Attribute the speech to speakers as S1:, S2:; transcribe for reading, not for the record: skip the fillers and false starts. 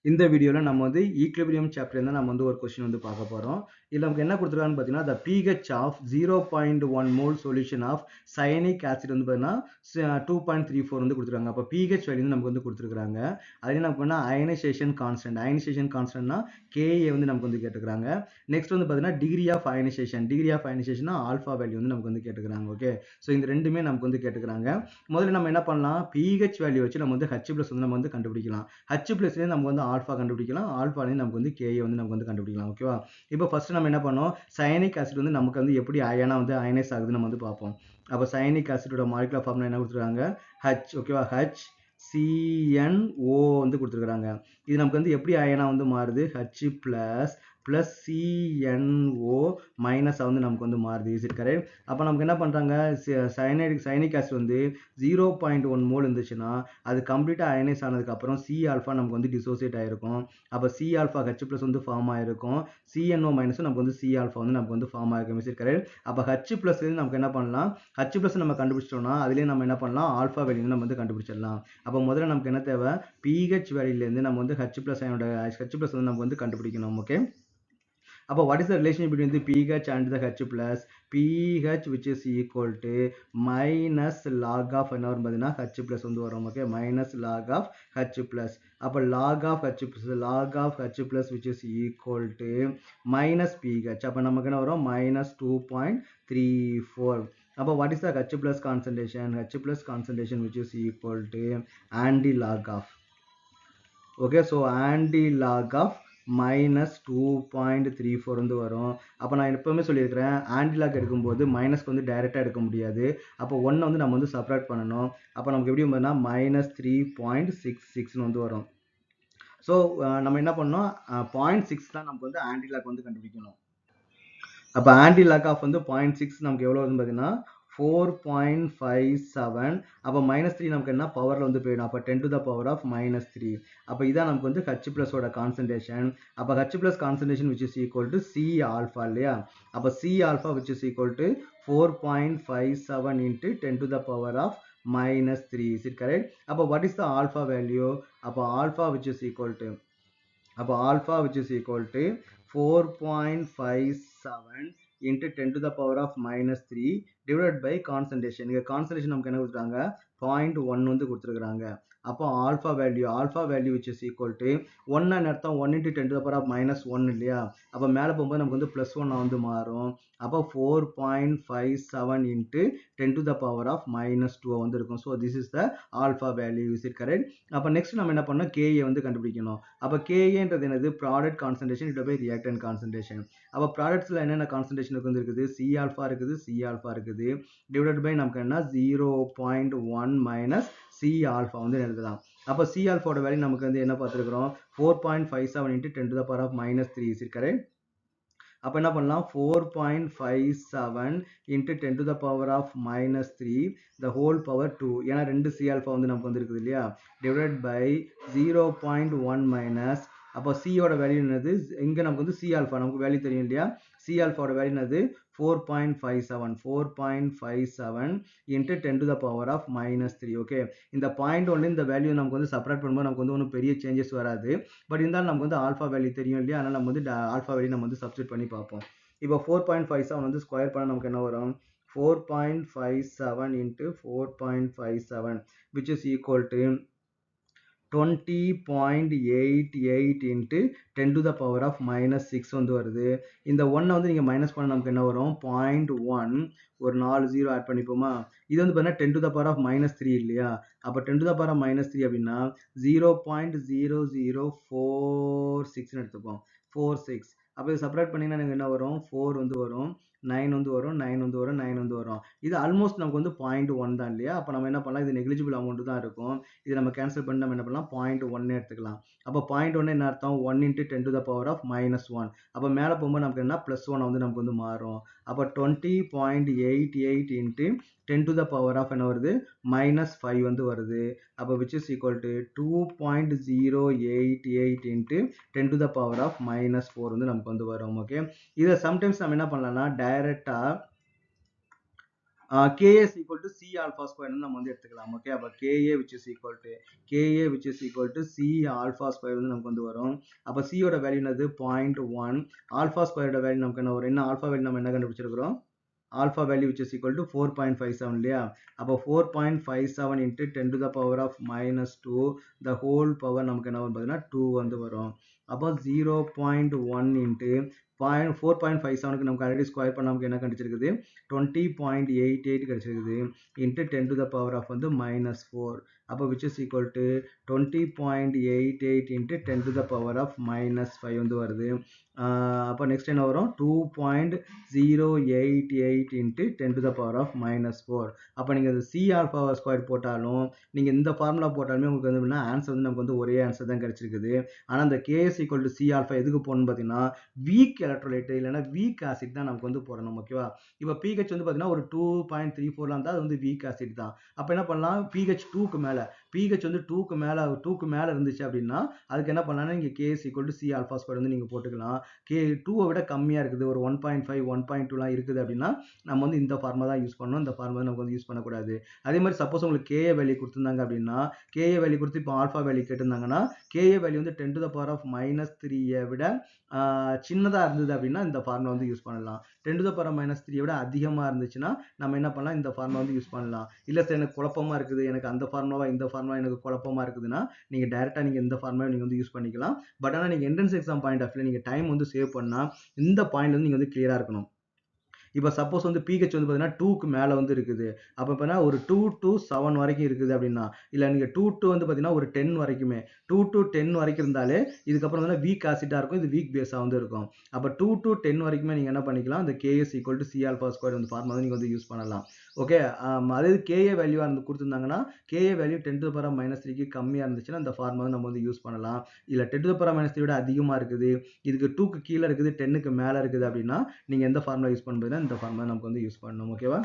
S1: இந்த வீடியோல நம்ம வந்து ஈக்லிபிரியம் சாப்டர்ல இருந்து நம்ம வந்து ஒரு क्वेश्चन வந்து பார்க்க போறோம். இதுல நமக்கு என்ன கொடுத்திருக்காங்கன்னு பாத்தீங்கன்னா the pH of 0.1 mole solution of cyanic acid வந்து பாத்தீங்கன்னா 2.34 வந்து கொடுத்திருக்காங்க. அப்ப pH வேல்யூ வந்து நமக்கு வந்து கொடுத்திருக்காங்க. அதே நமக்கு என்ன அயனைசேஷன் கான்ஸ்டன்ட்னா Ka வந்து நமக்கு வந்து கேட்டுக்கறாங்க. நெக்ஸ்ட் வந்து பாத்தீங்கன்னா degree of ionisation alpha value வந்து நமக்கு வந்து கேட்டுக்கறாங்க. ஓகே. சோ இந்த ரெண்டுமே நமக்கு வந்து கேட்டுக்கறாங்க. முதல்ல நம்ம என்ன பண்ணலாம் pH வேல்யூ வச்சு நம்ம வந்து H+ வந்து நம்ம வந்து கண்டுபிடிக்கலாம். H+ நம்ம வந்து ஆல்பா கண்டுபிடிக்கலாம். ஆல்பாலையும் நமக்கு வந்து Ka வந்து நமக்கு வந்து கண்டுபிடிக்கலாம். ஓகேவா? இப்போ ஃபர்ஸ்ட் நம்ம என்ன பண்ணோம் சயனிக் ஆசிட் வந்து நமக்கு வந்து எப்படி அயனா வந்து அயனைஸ் ஆகுதுன்னு நம்ம வந்து பார்ப்போம். அப்போ சயனிக் ஆசிடோட மாலிகுலர் ஃபார்முலா என்ன கொடுத்துருக்காங்க H. ஓகேவா? HCNO வந்து கொடுத்துருக்காங்க. இது நமக்கு வந்து எப்படி அயனா வந்து மாறுது H+ plus CNO minus வந்து நமக்கு வந்து மாறுது. Is it correct? அப்போ நமக்கு என்ன பண்றாங்க சயனிக் ஆசிட் வந்து 0.1 மோல் இருந்துச்சுன்னா அது கம்ப்ளீட்டா அயனைஸ் ஆனதுக்கு அப்புறம் C ஆல்பா நமக்கு வந்து டிசோசியேட் ஆயிருக்கும். அப்ப C ஆல்பா H+ வந்து ஃபார்ம் ஆயிருக்கும். CNO மைனஸ் நமக்கு வந்து C ஆல்பா வந்து நமக்கு வந்து ஃபார்ம் ஆயிருக்கும். Is it correct? அப்ப H+ நமக்கு என்ன பண்ணலாம் H+ நம்ம கண்டுபிடிச்சிட்டோம்னா அதுலயே நம்ம என்ன பண்ணலாம் ஆல்பா வேல்யூ நம்ம வந்து கண்டுபிடிச்சிடலாம். அப்ப முதல்ல நமக்கு என்ன தேவை pH வேல்யூல இருந்து நம்ம வந்து H+ அயனோட H+ வந்து நம்ம வந்து கண்டுபிடிக்கணும். ஓகே. அப்போ what is the relation between the pH and the H+? pH which is equal to minus log of என்ன வரும் பார்த்தீங்கன்னா H+ வந்து வரும். Okay, minus log of H+. அப்போ log of H+ which is equal to minus pH. அப்போ நமக்கு என்ன வரும் minus 2.34. அப்போ what is the H+ concentration? H+ concentration which is equal to anti-log of. Okay, so anti-log of minus 2.34 வந்து வரும். அப்போ நான் எப்பவுமே சொல்லியிருக்கிறேன் ஆன்டிலாக் எடுக்கும்போது மைனஸ்க்கு வந்து டைரெக்டாக எடுக்க முடியாது. அப்போ ஒன்றை வந்து நம்ம வந்து சப்ராக்ட் பண்ணணும். அப்போ நமக்கு எப்படி வரும்னா மைனஸ் 3.66 வந்து வரும். ஸோ நம்ம என்ன பண்ணோம் 0.6 தான் நமக்கு வந்து ஆன்டிலாக் வந்து கண்டுபிடிக்கணும். அப்போ ஆன்டிலாக் ஆஃப் வந்து 0.6 நமக்கு எவ்வளோ வந்து பார்த்தீங்கன்னா 4.57. அப்போ -3 நமக்கு என்ன பவர்ல வந்து போயிடும். அப்போ 10 to the power of -3. அப்போ இதான் நமக்கு வந்து H+ ஓட கான்சன்ட்ரேஷன். அப்போ H+ concentration which is equal to C alpha இல்லையா? அப்போ C alpha which is equal to 4.57 into 10 to the power of -3. Is it correct? அப்போ what is the alpha value? அப்போ alpha which is equal to 4.57 into 10 to the power of -3 divided by concentration. இங்க concentration நமக்கு என்ன கொடுத்துருக்காங்க 0.1 வந்து கொடுத்துருக்காங்க. அப்போ alpha value which is equal to 1 அர்த்தம் 1 into 10 to the power of -1 இல்லையா? அப்போ மேலே போகும்போது நமக்கு வந்து +1 வந்து மாறும். அப்போ 4.57 into 10 to the power of -2 வந்து இருக்கும். So this is the alpha value. Is it correct? அப்போ நெக்ஸ்ட் நம்ம என்ன பண்ணோம் Ka வந்து கண்டுபிடிக்கணும். அப்போ Kaன்றது என்னது product concentration divided by reactant concentration. அப்போ ப்ராடக்ட்ஸ்ல என்னென்ன கான்சன்ட்ரேஷன் இருக்குது C ஆல்பா இருக்குது டிவைடட் பை நமக்கு என்ன 0.1 மைனஸ் C ஆல்பா வந்து எழுதலாம். அப்போ C ஆல்பாவோட வேல்யூ நமக்கு வந்து என்ன பார்த்துருக்கிறோம் 4.57 into 10 to the power of -3. Is it correct? அப்போ என்ன பண்ணலாம் 4.57 into 10 to the power of -3 the whole power 2. ஏன்னா 2 C ஆல்பா வந்து நமக்கு வந்து இருக்குது இல்லையா? divided by 0.1 மைனஸ் அப்போ C ஓட வேல்யூ என்னது இங்க நமக்கு வந்து C ஆல்பா நமக்கு வேல்யூ தெரியும் இல்லையா? C ஆல்பாவோட வேல்யூ என்னது 4.57 into 10 to the power of -3. Okay, இந்த பாயிண்ட் ஒன்று இந்த வேல்யூ நமக்கு வந்து செப்பரேட் பண்ணும்போது நமக்கு வந்து ஒன்றும் பெரிய சேஞ்சஸ் வராது. பட் இருந்தாலும் நமக்கு வந்து ஆல்பா வேல்யூ தெரியும் இல்லையா? அதனால நம்ம வந்து ஆல்பா வேல்யூ நம்ம வந்து சப்ஸ்டிட் பண்ணி பார்ப்போம். இப்போ 4.57 வந்து ஸ்கொயர் பண்ண நமக்கு என்ன வரும் 4.57 into 4.57 which is equal to 20.88 into 10 to the power of -6 வந்து வருது. இந்த 1 வந்து நீங்க மைனஸ் பண்ண நமக்கு என்ன வரும் 0.1 ஒரு 4 0 ஆட் பண்ணிப்போமா? இது வந்து பார்த்தீங்கன்னா 10 to the power of -3 இல்லையா? அப்போ 10 to the power of -3 அப்படின்னா 0.0046 எடுத்துப்போம் 46. அப்போ இது செப்பரேட் பண்ணீங்கன்னா எனக்கு என்ன வரும் 4 வந்து வரும் 9 வந்து வரும் 9 வந்து வரும் 9 வந்து வரும். இது ஆல்மோஸ்ட் நமக்கு வந்து 0.1 தான் இல்லையா? அப்போ நம்ம என்ன பண்ணலாம் இது நெக்லிஜிபிள் அமௌண்ட் தான் இருக்கும். இது நம்ம கேன்சல் பண்ணி நம்ம என்ன பண்ணலாம் 0.1 எடுத்துக்கலாம். அப்போ 0.1 என்ன அர்த்தம் 1 into 10 to the power of -1. அப்போ மேலே போகும்போது நமக்கு என்ன +1 வந்து நமக்கு வந்து மாறும். அப்போ 20.88 into 10 to the power of என்ன வருது -5 வந்து வருது. அப்போ which is equal to 2.088 into 10 to the power of -4 வந்து நமக்கு வந்து வரும். ஓகே, இதை சம்டைம்ஸ் நம்ம என்ன பண்ணலாம்னா டைரக்டா KA is equal to C alpha square நம்ம வந்து எடுத்துக்கலாம். ஓகே, அப்போ KA which is equal to C alpha square வந்து நமக்கு வந்து வரும். அப்போ C யோட வேல்யூ என்னது 0.1, ஆல்ஃபா ஸ்கொயரோட வேல்யூ நமக்கு என்ன வரும், என்ன ஆல்ஃபா வேல்யூ நம்ம என்ன கண்டுபிடிச்சிருக்கிறோம், alpha value which is equal to 4.57 இல்லையா. அப்போ 4.57 into 10 to the power of minus 2 the whole power நமக்கு என்ன வரும் பார்த்தீங்கன்னா 2 வந்து வரும். அப்போ 0.1 into 4.57க்கு நமக்கு ஆல்ரெடி ஸ்கொயர் பண்ண நமக்கு என்ன கிடைச்சிருக்குது 20.88 கிடைச்சிருக்குது into 10 to the power of வந்து minus 4. அப்போ which is equal to 20.88 into 10 to the power of minus 5 வந்து வருது. அப்போ நெக்ஸ்ட் என்ன வரும் 2.088 into 10 to the power of minus 4. அப்போ நீங்கள் C alpha ஸ்கொயர் போட்டாலும் நீங்கள் இந்த ஃபார்முலா போட்டாலுமே உங்களுக்கு வந்து ஆன்சர் வந்து நமக்கு வந்து ஒரே ஆன்சர் தான் கிடைச்சிருக்குது. ஆனால் இந்த KS equal to C alpha எதுக்கு போடணும்னு பார்த்தீங்கன்னா வீக் எலக்ட்ரோலைட் இல்லைன்னா வீக் ஆசிட் தான் நமக்கு வந்து போடணும். ஓகேவா, இப்போ pH வந்து பார்த்தீங்கன்னா ஒரு 2.34 இருந்தால் அது வந்து வீக் ஆசிட் தான். அப்போ என்ன பண்ணலாம், pH 2க்கு மேலே வந்து 2க்கு மேலே இருந்துச்சு அப்படின்னா அதுக்கு என்ன பண்ணலாம்னா நீங்கள் KS equal to C alpha square வந்து நீங்கள் போட்டுக்கலாம். 2 விட கம்மியாக இருக்குது, ஒரு 1.5 1.2லாம் இருக்குது அப்படின்னா நம்ம வந்து இந்த ஃபார்முலா தான் யூஸ் பண்ணணும். இந்த ஃபார்முலா நமக்கு வந்து யூஸ் பண்ணக்கூடாது. அதே மாதிரி சப்போஸ் உங்களுக்கு KA வேல்யூ கொடுத்துருந்தாங்க அப்படின்னா KA வேல்யூ கொடுத்து இப்போ ஆல்ஃபா வேல்யூ கேட்டிருந்தாங்கன்னா KA வேல்யூ வந்து 10 to the power of minus 3 விட சின்னதாக இருந்தது அப்படின்னா இந்த ஃபார்முலா வந்து யூஸ் பண்ணலாம். 10 to the power of minus 3 விட அதிகமாக இருந்துச்சுன்னா நம்ம என்ன பண்ணலாம், இந்த ஃபார்முலா வந்து யூஸ் பண்ணலாம். இல்லை சார் எனக்கு குழப்பமா இருக்குது, எனக்கு அந்த ஃபார்முலாவா இந்த ஃபார்முலா எனக்கு குழப்பமா இருக்குதுன்னா நீங்கள் டேரெக்டாக நீங்கள் இந்த ஃபார்முலா நீங்கள் வந்து யூஸ் பண்ணிக்கலாம். பட் ஆனால் நீங்கள் entrance exam point of view நீங்கள் டைம் வந்து சேவ் பண்ணால் இந்த பாயிண்ட் வந்து நீங்கள் வந்து கிளியராக இருக்கணும். இப்போ சப்போஸ் வந்து pH வந்து பார்த்தீங்கன்னா 2க்கு மேலே வந்து இருக்குது, அப்போ பார்த்தீங்கன்னா ஒரு 2 to 7 வரைக்கும் இருக்குது அப்படின்னா, இல்லை நீங்கள் 2 to வந்து பார்த்தீங்கன்னா ஒரு 10 வரைக்குமே 2 to 10 வரைக்கும் இருந்தாலே இதுக்கப்புறம் வந்து வீக் ஆசிட்டாக இருக்கும், இது வீக் பேஸாக வந்து இருக்கும். அப்போ 2 to 10 வரைக்குமே நீங்கள் என்ன பண்ணிக்கலாம், இந்த KS equal to C alpha square வந்து ஃபார்முலா வந்து நீங்கள் வந்து யூஸ் பண்ணலாம். ஓகே, அதே KA வேல்யூவாக இருந்து கொடுத்துருந்தாங்கன்னா KA value 10 to the power minus 3க்கு கம்மியாக இருந்துச்சுன்னா இந்த ஃபார்முலா நம்ம வந்து யூஸ் பண்ணலாம். இல்லை 10 to the power minus 3 விட அதிகமாக இருக்குது, இதுக்கு 2க்கு கீழே இருக்குது 10க்கு மேலே இருக்குது அப்படின்னா நீங்கள் எந்த ஃபார்முலா யூஸ் பண்ணுறதுன்னா இந்த ஃபார்முலா நமக்கு வந்து யூஸ் பண்ணணும். ஓகேவா.